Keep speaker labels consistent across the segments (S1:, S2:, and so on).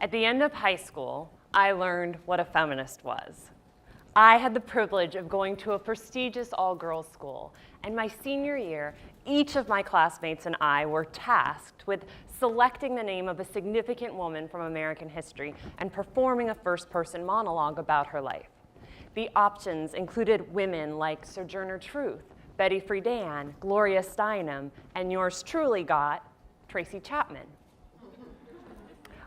S1: At the end of high school, I learned what a feminist was. I had the privilege of going to a prestigious all-girls school, and my senior year, each of my classmates and I were tasked with selecting the name of a significant woman from American history and performing a first-person monologue about her life. The options included women like Sojourner Truth, Betty Friedan, Gloria Steinem, and yours truly got Tracy Chapman.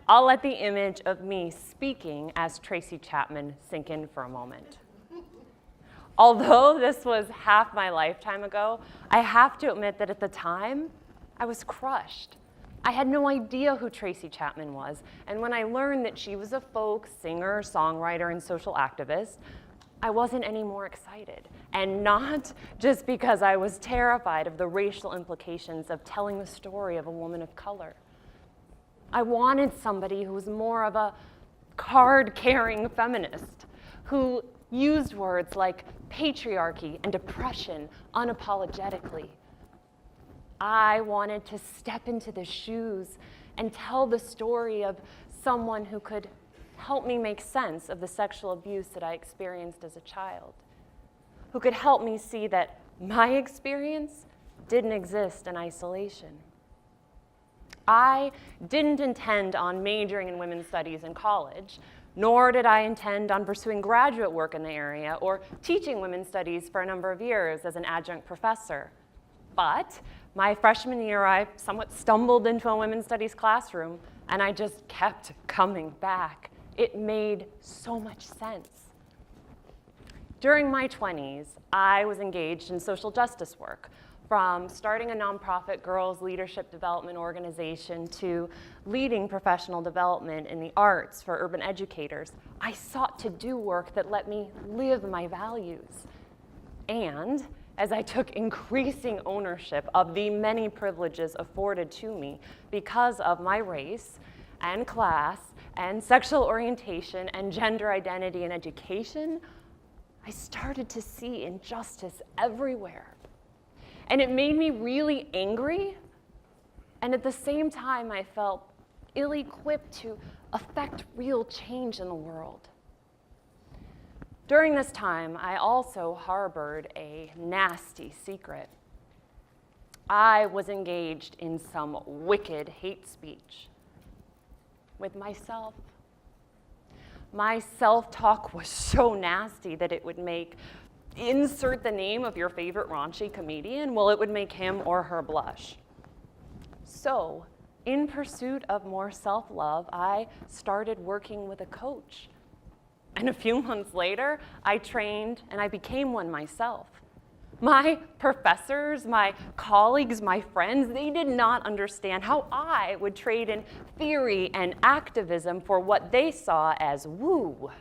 S1: I'll let the image of me speaking as Tracy Chapman sink in for a moment. Although this was half my lifetime ago, I have to admit that at the time, I was crushed. I had no idea who Tracy Chapman was, and when I learned that she was a folk singer, songwriter, and social activist, I wasn't any more excited. And not just because I was terrified of the racial implications of telling the story of a woman of color. I wanted somebody who was more of a card-carrying feminist, who used words like patriarchy and oppression unapologetically. I wanted to step into the shoes and tell the story of someone who could help me make sense of the sexual abuse that I experienced as a child, who could help me see that my experience didn't exist in isolation. I didn't intend on majoring in women's studies in college, nor did I intend on pursuing graduate work in the area or teaching women's studies for a number of years as an adjunct professor. But my freshman year, I somewhat stumbled into a women's studies classroom, and I just kept coming back. It made so much sense. During my 20s, I was engaged in social justice work, from starting a nonprofit girls leadership development organization to leading professional development in the arts for urban educators. I sought to do work that let me live my values. And as I took increasing ownership of the many privileges afforded to me because of my race and class and sexual orientation and gender identity and education, I started to see injustice everywhere. And it made me really angry, and at the same time, I felt ill-equipped to affect real change in the world. During this time, I also harbored a nasty secret. I was engaged in some wicked hate speech with myself. My self-talk was so nasty that it would make insert the name of your favorite raunchy comedian, well, it would make him or her blush. So, in pursuit of more self-love, I started working with a coach. And a few months later, I trained and I became one myself. My professors, my colleagues, my friends, they did not understand how I would trade in theory and activism for what they saw as woo.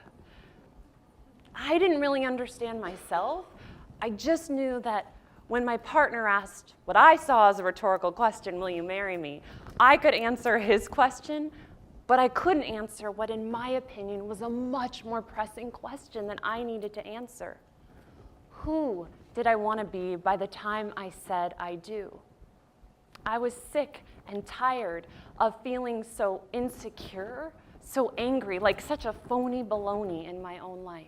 S1: I didn't really understand myself. I just knew that when my partner asked what I saw as a rhetorical question, will you marry me? I could answer his question, but I couldn't answer what, in my opinion, was a much more pressing question that I needed to answer. Who did I want to be by the time I said I do? I was sick and tired of feeling so insecure, so angry, like such a phony baloney in my own life.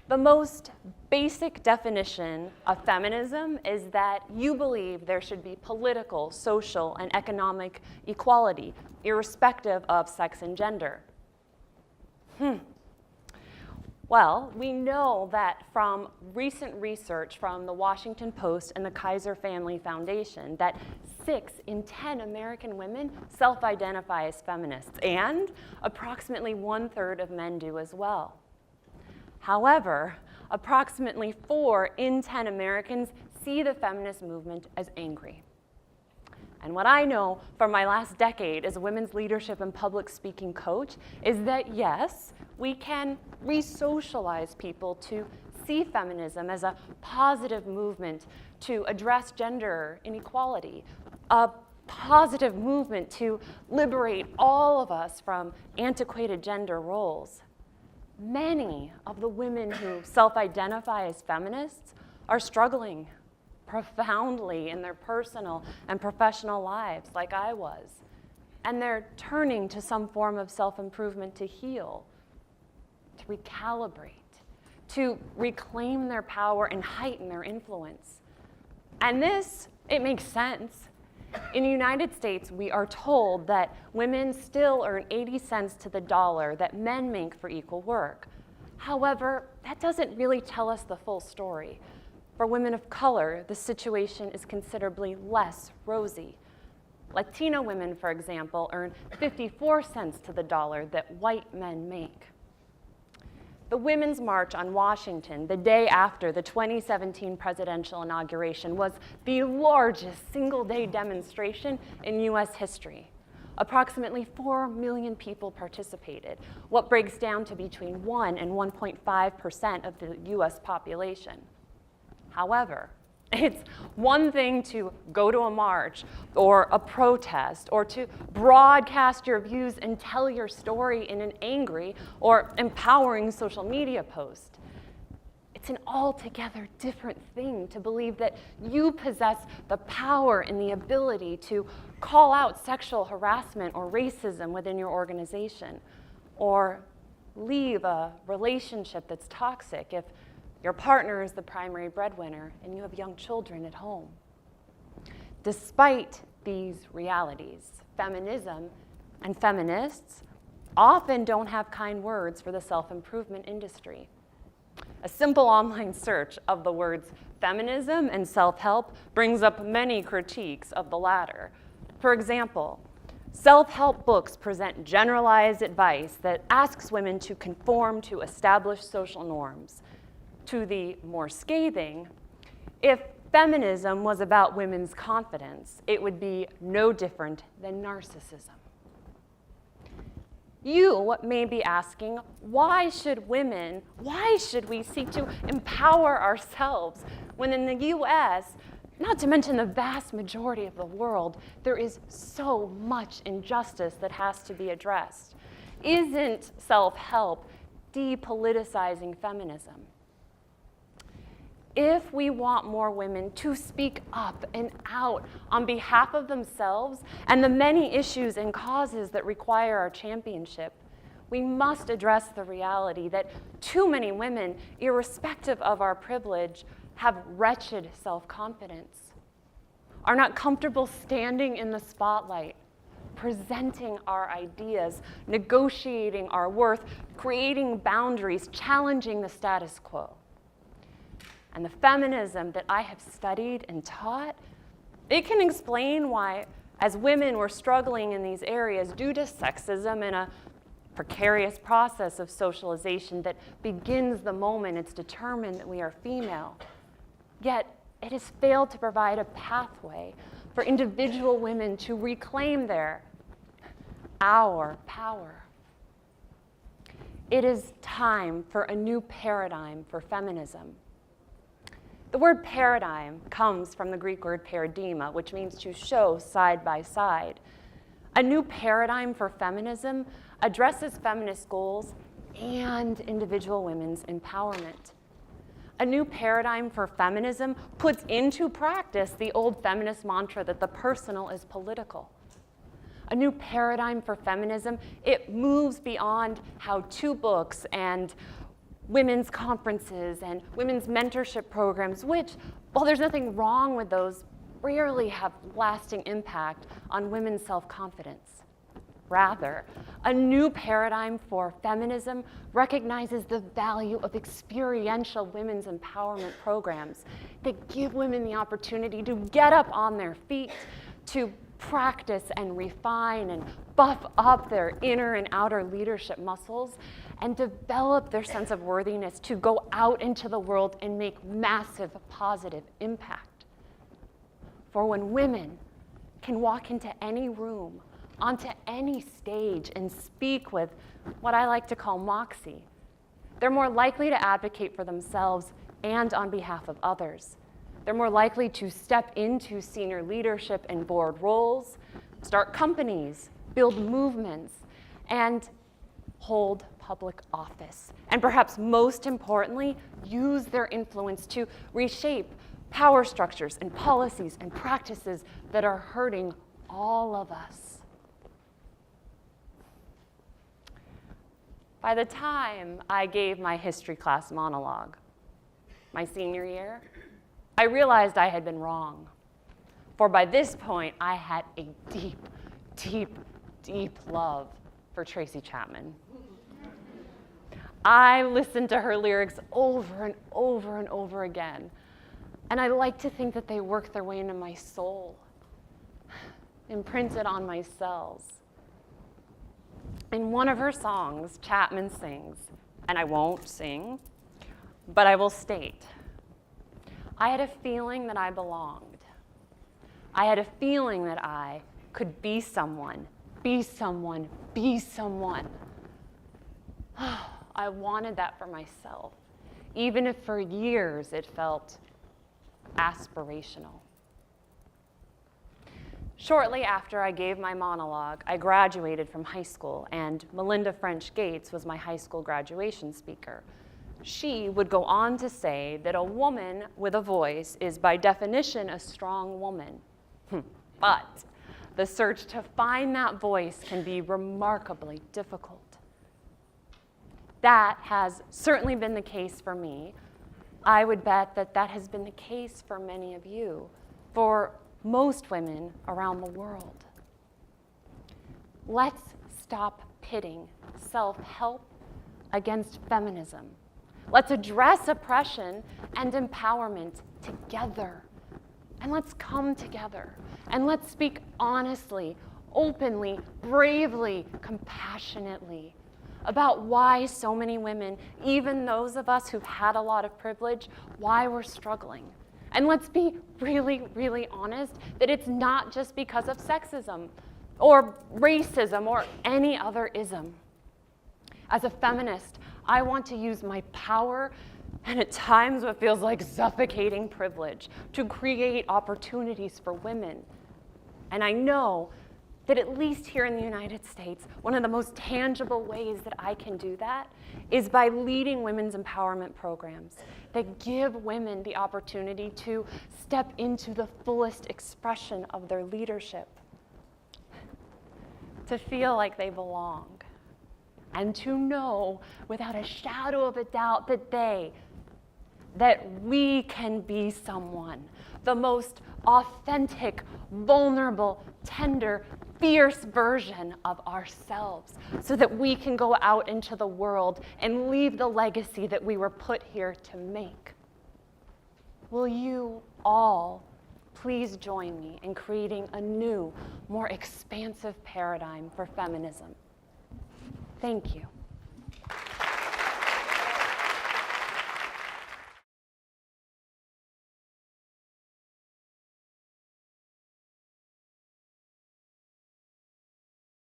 S1: The most basic definition of feminism is that you believe there should be political, social, and economic equality, irrespective of sex and gender. Well, we know that from recent research from the Washington Post and the Kaiser Family Foundation that 6 in 10 American women self-identify as feminists, and approximately 1/3 of men do as well. However, approximately 4 in 10 Americans see the feminist movement as angry. And what I know from my last decade as a women's leadership and public speaking coach is that yes, we can re-socialize people to see feminism as a positive movement to address gender inequality, a positive movement to liberate all of us from antiquated gender roles. Many of the women who self-identify as feminists are struggling profoundly in their personal and professional lives, like I was. and they're turning to some form of self-improvement to heal, to recalibrate, to reclaim their power and heighten their influence. And this, it makes sense. In the United States, we are told that women still earn 80 cents to the dollar that men make for equal work. However, that doesn't really tell us the full story. For women of color, the situation is considerably less rosy. Latino women, for example, earn 54 cents to the dollar that white men make. The Women's March on Washington, the day after the 2017 presidential inauguration, was the largest single-day demonstration in US history. Approximately 4 million people participated, what breaks down to between 1 and 1.5% of the US population. However, it's one thing to go to a march or a protest or to broadcast your views and tell your story in an angry or empowering social media post. It's an altogether different thing to believe that you possess the power and the ability to call out sexual harassment or racism within your organization, or leave a relationship that's toxic if your partner is the primary breadwinner and you have young children at home. Despite these realities, feminism and feminists often don't have kind words for the self-improvement industry. A simple online search of the words feminism and self-help brings up many critiques of the latter. For example, self-help books present generalized advice that asks women to conform to established social norms. To the more scathing, if feminism was about women's confidence, it would be no different than narcissism. You may be asking, why should we seek to empower ourselves when in the US, not to mention the vast majority of the world, there is so much injustice that has to be addressed? Isn't self-help depoliticizing feminism? If we want more women to speak up and out on behalf of themselves and the many issues and causes that require our championship, we must address the reality that too many women, irrespective of our privilege, have wretched self-confidence, are not comfortable standing in the spotlight, presenting our ideas, negotiating our worth, creating boundaries, challenging the status quo. And the feminism that I have studied and taught, it can explain why, as women, we're struggling in these areas due to sexism and a precarious process of socialization that begins the moment it's determined that we are female. Yet, it has failed to provide a pathway for individual women to reclaim our power. It is time for a new paradigm for feminism. The word paradigm comes from the Greek word paradigma, which means to show side by side. A new paradigm for feminism addresses feminist goals and individual women's empowerment. A new paradigm for feminism puts into practice the old feminist mantra that the personal is political. A new paradigm for feminism, it moves beyond how-to books and women's conferences and women's mentorship programs, which, while there's nothing wrong with those, rarely have lasting impact on women's self-confidence. Rather, a new paradigm for feminism recognizes the value of experiential women's empowerment programs that give women the opportunity to get up on their feet, to practice and refine and buff up their inner and outer leadership muscles, and develop their sense of worthiness to go out into the world and make massive positive impact. For when women can walk into any room, onto any stage, and speak with what I like to call Moxie, they're more likely to advocate for themselves and on behalf of others. They're more likely to step into senior leadership and board roles, start companies, build movements, and hold public office. And perhaps most importantly, use their influence to reshape power structures and policies and practices that are hurting all of us. By the time I gave my history class monologue, my senior year, I realized I had been wrong. For by this point, I had a deep, deep, deep love for Tracy Chapman. I listened to her lyrics over and over and over again, and I like to think that they worked their way into my soul, imprinted on my cells. In one of her songs, Chapman sings, and I won't sing, but I will state, I had a feeling that I belonged. I had a feeling that I could be someone, be someone, be someone. I wanted that for myself, even if for years it felt aspirational. Shortly after I gave my monologue, I graduated from high school, and Melinda French Gates was my high school graduation speaker. She would go on to say that a woman with a voice is by definition a strong woman. But the search to find that voice can be remarkably difficult. That has certainly been the case for me. I would bet that that has been the case for many of you, for most women around the world. Let's stop pitting self-help against feminism. Let's address oppression and empowerment together. And let's come together. And let's speak honestly, openly, bravely, compassionately about why so many women, even those of us who've had a lot of privilege, why we're struggling. And let's be really, really honest that it's not just because of sexism or racism or any other ism. As a feminist, I want to use my power and at times what feels like suffocating privilege to create opportunities for women. And I know that at least here in the United States, one of the most tangible ways that I can do that is by leading women's empowerment programs that give women the opportunity to step into the fullest expression of their leadership, to feel like they belong, and to know without a shadow of a doubt that we can be someone, the most authentic, vulnerable, tender, fierce version of ourselves, so that we can go out into the world and leave the legacy that we were put here to make. Will you all please join me in creating a new, more expansive paradigm for feminism? Thank you.